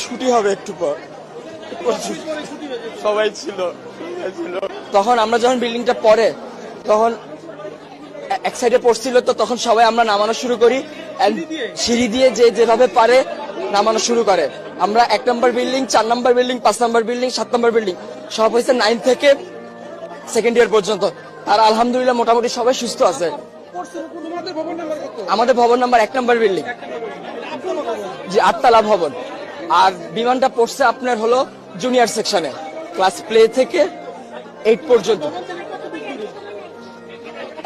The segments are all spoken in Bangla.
ছুটি হবে একটু পর। সবাই ছিল। তখন আমরা যখন বিল্ডিংটা পড়ে তখন এক সাইডে পড়ছিল, তো তখন সবাই আমরা নামানো শুরু করি। সিঁড়ি দিয়ে যে যেভাবে পারে নামানো শুরু করে। আমরা 1 নম্বর বিল্ডিং, 4 নম্বর বিল্ডিং, 5 নম্বর বিল্ডিং, 7 নম্বর বিল্ডিং সব হয়েছে 9 থেকে সেকেন্ড ইয়ার পর্যন্ত। আর আলহামদুলিল্লাহ মোটামুটি সবাই সুস্থ আছে। আমাদের ভবন নাম্বার 1 নম্বর বিল্ডিং, যে 8তলা ভবন। আর বিমানটা পড়ছে আপনার হলো জুনিয়র সেকশনে, ক্লাস প্লে থেকে 8 পর্যন্ত।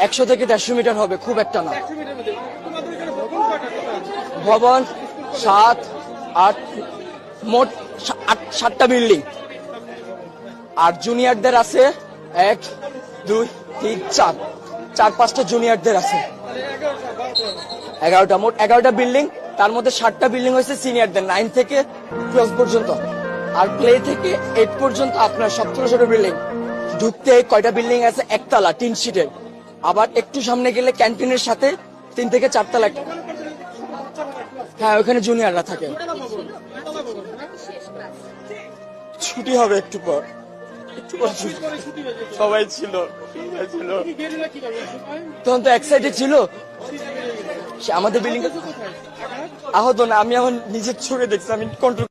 100 থেকে 150 মিটার হবে, খুব একটা না। ভবন 7, 8, মোট 7টা বিল্ডিং। আর জুনিয়রদের আছে 1, 2, 3, 4, 4-5টা জুনিয়রদের আছে। 11টা, মোট 11টা বিল্ডিং। তার মধ্যে 7টা বিল্ডিং হয়েছে সিনিয়রদের, 9 থেকে 12 পর্যন্ত। আর প্লে থেকে 8 পর্যন্ত আপনার সব ছোট ছোট বিল্ডিং। ঢুকতে কয়টা বিল্ডিং আছে, 1তলা টিন শিটের। আবার একটু সামনে গেলে ক্যান্টিনের সাথে 3 থেকে 4 তলা। হ্যাঁ, ওখানে জুনিয়ররা থাকে। ছুটি হবে একটু পর। সবাই ছিল। তখন তো এক সাইডে ছিল, আমাদের বিল্ডিং আহত না। আমি আমার নিজের চোখে দেখছি, আমি কন্ট্রোল